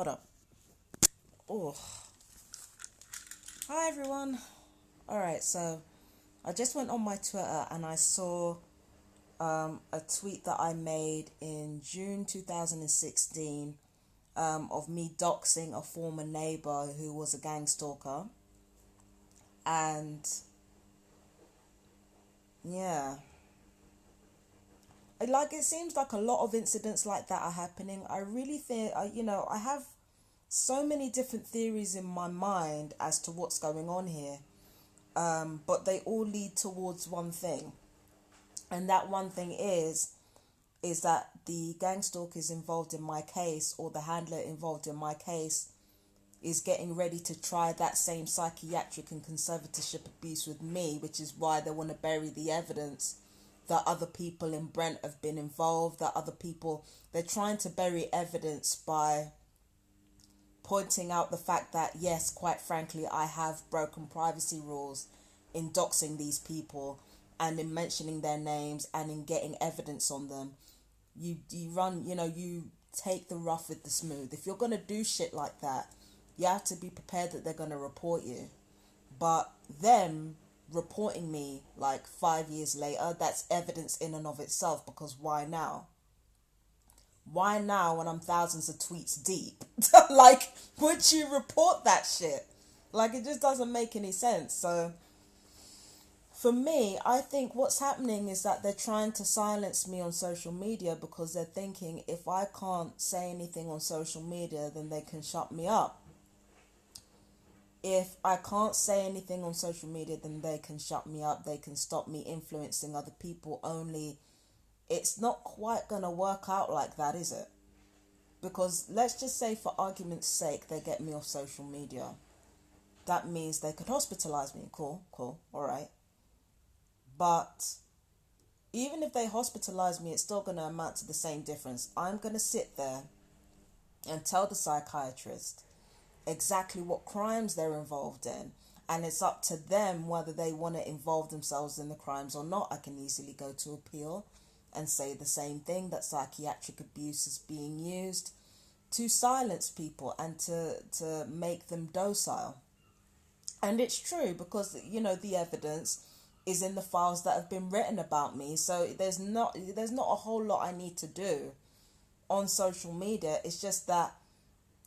Hold up. Oh, hi everyone. All right, so I just went on my Twitter and I saw a tweet that I made in June 2016 of me doxing a former neighbor who was a gang stalker. And yeah, it seems like a lot of incidents like that are happening. I really think, I have so many different theories in my mind as to what's going on here. But they all lead towards one thing, and that one thing is that the gang stalkers involved in my case, or the handler involved in my case, is getting ready to try that same psychiatric and conservatorship abuse with me, which is why they want to bury the evidence that other people in Brent have been involved, that other people, they're trying to bury evidence by pointing out the fact that, yes, quite frankly, I have broken privacy rules in doxing these people and in mentioning their names and in getting evidence on them. You take the rough with the smooth. If you're going to do shit like that, you have to be prepared that they're going to report you. But them reporting me like 5 years later, that's evidence in and of itself, because why now? Why now when I'm thousands of tweets deep? Like, would you report that shit? Like, it just doesn't make any sense. So, for me, I think what's happening is that they're trying to silence me on social media because they're thinking if I can't say anything on social media, then they can shut me up. If I can't say anything on social media, then they can shut me up. They can stop me influencing other people. Only it's not quite going to work out like that, is it? Because let's just say, for argument's sake, they get me off social media. That means they could hospitalize me. Cool, all right. But even if they hospitalize me, it's still going to amount to the same difference. I'm going to sit there and tell the psychiatrist exactly what crimes they're involved in. And it's up to them whether they want to involve themselves in the crimes or not. I can easily go to appeal and say the same thing, that psychiatric abuse is being used to silence people and to make them docile. And it's true because, the evidence is in the files that have been written about me. So there's not a whole lot I need to do on social media. It's just that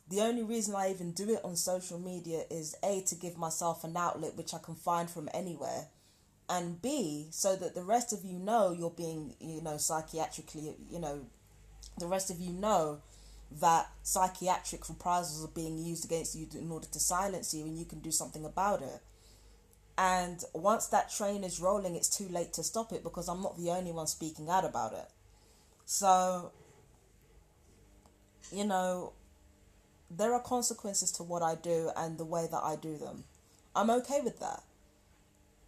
the only reason I even do it on social media is A, to give myself an outlet which I can find from anywhere, and B, so that the rest of you know you're being, psychiatrically, the rest of you know that psychiatric reprisals are being used against you in order to silence you, and you can do something about it. And once that train is rolling, it's too late to stop it, because I'm not the only one speaking out about it. So, there are consequences to what I do and the way that I do them. I'm okay with that.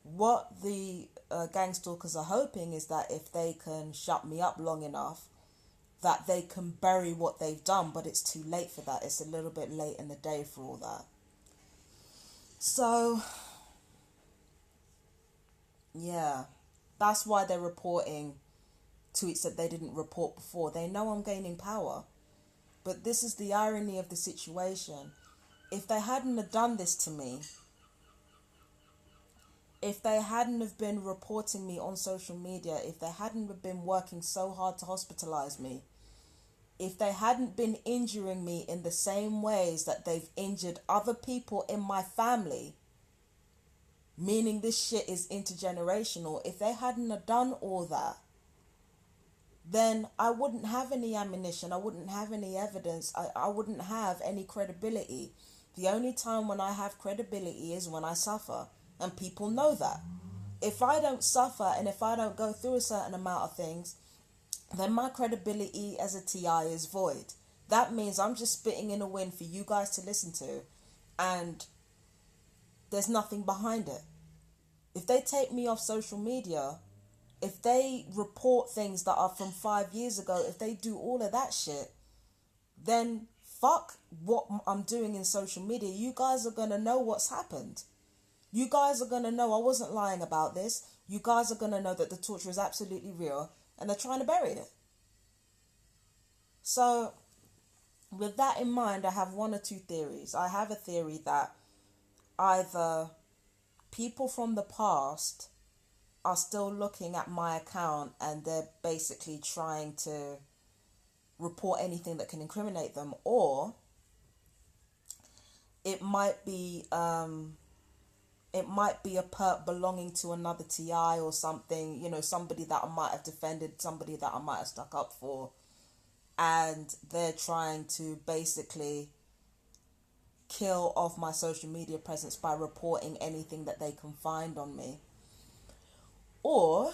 What the gang stalkers are hoping is that if they can shut me up long enough, that they can bury what they've done, but it's too late for that. It's a little bit late in the day for all that. So, yeah, that's why they're reporting tweets that they didn't report before. They know I'm gaining power. But this is the irony of the situation. If they hadn't have done this to me, if they hadn't have been reporting me on social media, if they hadn't have been working so hard to hospitalize me, if they hadn't been injuring me in the same ways that they've injured other people in my family, meaning this shit is intergenerational, if they hadn't have done all that, then I wouldn't have any ammunition, I wouldn't have any evidence, I wouldn't have any credibility. The only time when I have credibility is when I suffer, and people know that. If I don't suffer and if I don't go through a certain amount of things, then my credibility as a TI is void. That means I'm just spitting in a wind for you guys to listen to, and there's nothing behind it. If they take me off social media, if they report things that are from 5 years ago, if they do all of that shit, then fuck what I'm doing in social media. You guys are going to know what's happened. You guys are going to know I wasn't lying about this. You guys are going to know that the torture is absolutely real, and they're trying to bury it. So, with that in mind, I have one or two theories. I have a theory that either people from the past are still looking at my account and they're basically trying to report anything that can incriminate them, or it might be a perp belonging to another TI or something, you know, somebody that I might have defended, somebody that I might have stuck up for, and they're trying to basically kill off my social media presence by reporting anything that they can find on me. Or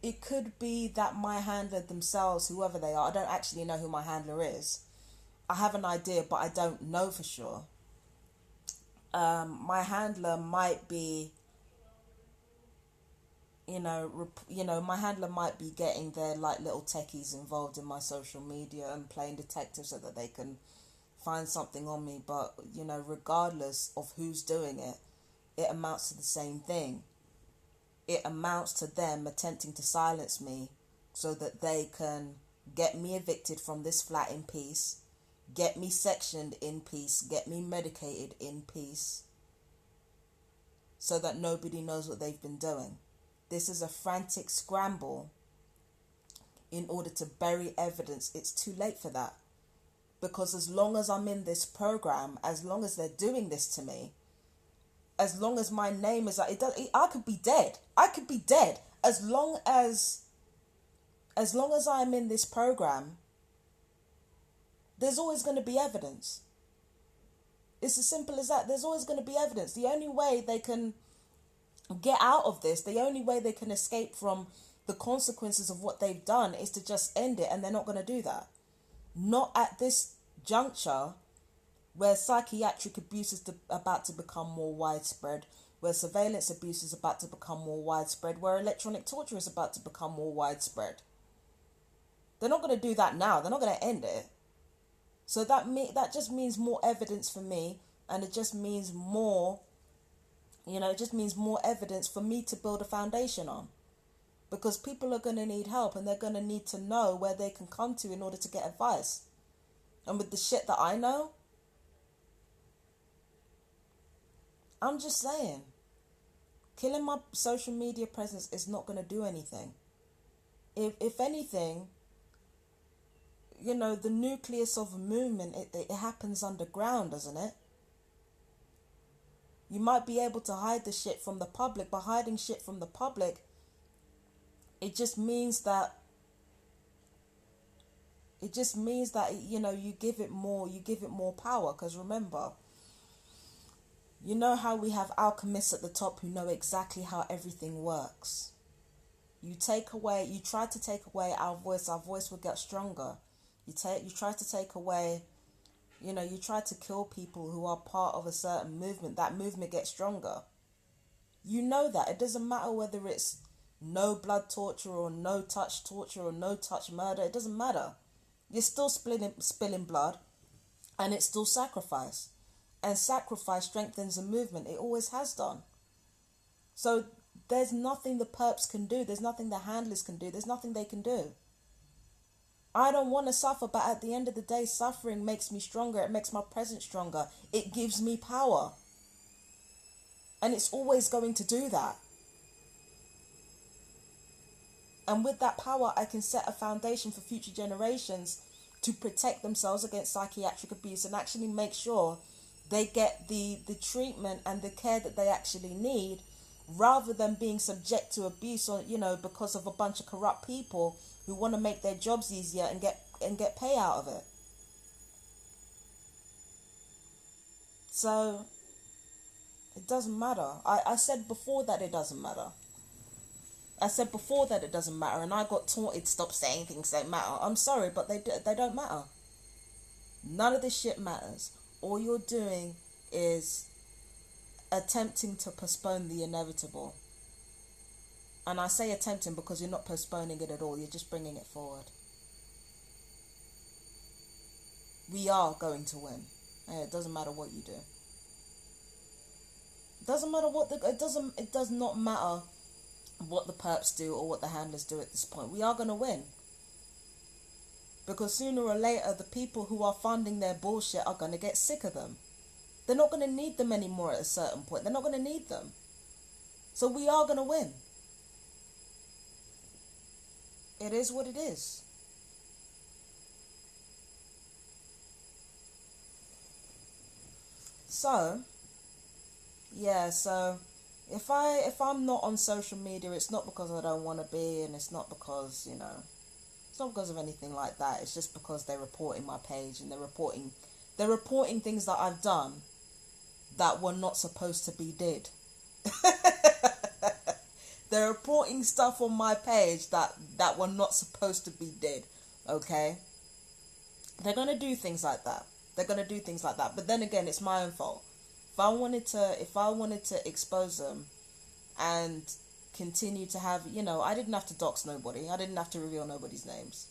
it could be that my handler themselves, whoever they are, I don't actually know who my handler is. I have an idea, but I don't know for sure. My handler might be, my handler might be getting their like little techies involved in my social media and playing detective so that they can find something on me. But, you know, regardless of who's doing it, it amounts to the same thing. It amounts to them attempting to silence me so that they can get me evicted from this flat in peace, get me sectioned in peace, get me medicated in peace, so that nobody knows what they've been doing. This is a frantic scramble in order to bury evidence. It's too late for that. Because as long as I'm in this program, as long as they're doing this to me, as long as my name is, I could be dead. I could be dead. As long as I'm in this program, there's always going to be evidence. It's as simple as that. There's always going to be evidence. The only way they can get out of this, the only way they can escape from the consequences of what they've done is to just end it, and they're not going to do that. Not at this juncture, where psychiatric abuse is about to become more widespread, where surveillance abuse is about to become more widespread, where electronic torture is about to become more widespread. They're not going to do that now. They're not going to end it. So that just means more evidence for me, and it just means more, it just means more evidence for me to build a foundation on. Because people are going to need help, and they're going to need to know where they can come to in order to get advice. And with the shit that I know, I'm just saying, killing my social media presence is not going to do anything. If anything, the nucleus of a movement, it happens underground, doesn't it? You might be able to hide the shit from the public, but hiding shit from the public, it just means that you give it more power. Because remember, you know how we have alchemists at the top who know exactly how everything works. You try to take away our voice will get stronger. You try to take away, you try to kill people who are part of a certain movement, that movement gets stronger. You know that. It doesn't matter whether it's no blood torture or no touch torture or no touch murder, it doesn't matter. You're still spilling blood, and it's still sacrifice. And sacrifice strengthens a movement. It always has done. So there's nothing the perps can do. There's nothing the handlers can do. There's nothing they can do. I don't want to suffer, but at the end of the day, suffering makes me stronger. It makes my presence stronger. It gives me power. And it's always going to do that. And with that power, I can set a foundation for future generations to protect themselves against psychiatric abuse and actually make sure they get the treatment and the care that they actually need, rather than being subject to abuse because of a bunch of corrupt people who want to make their jobs easier and get pay out of it. So it doesn't matter. I said before that it doesn't matter. And I got taunted, stop saying things that matter. I'm sorry, but they don't matter. None of this shit matters. All you're doing is attempting to postpone the inevitable. And I say attempting because you're not postponing it at all. You're just bringing it forward. We are going to win. It doesn't matter what you do. It does not matter what the perps do or what the handlers do at this point. We are going to win. Because sooner or later, the people who are funding their bullshit are going to get sick of them. They're not going to need them anymore at a certain point. They're not going to need them. So we are going to win. It is what it is. So, yeah, so if I'm not on social media, it's not because I don't want to be, and it's not because, it's not because of anything like that. It's just because they're reporting my page, and they're reporting things that I've done that were not supposed to be did. They're reporting stuff on my page that were not supposed to be did. Okay? They're going to do things like that. But then again, it's my own fault. If I wanted to expose them and continue to have, I didn't have to dox nobody. I didn't have to reveal nobody's names.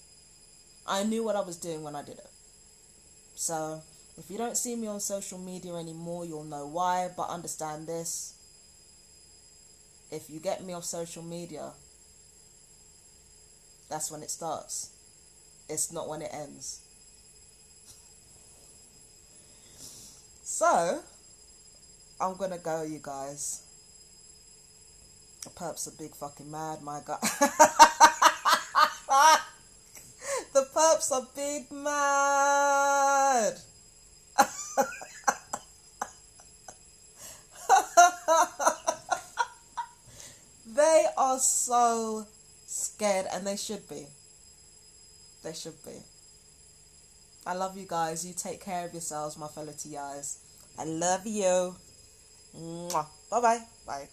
I knew what I was doing when I did it. So, if you don't see me on social media anymore, you'll know why. But understand this. If you get me off social media, that's when it starts. It's not when it ends. So, I'm gonna go, you guys. The perps are big fucking mad, my God. The perps are big mad. They are so scared, and they should be. They should be. I love you guys. You take care of yourselves, my fellow TIs. I love you. Mwah. Bye-bye. Bye.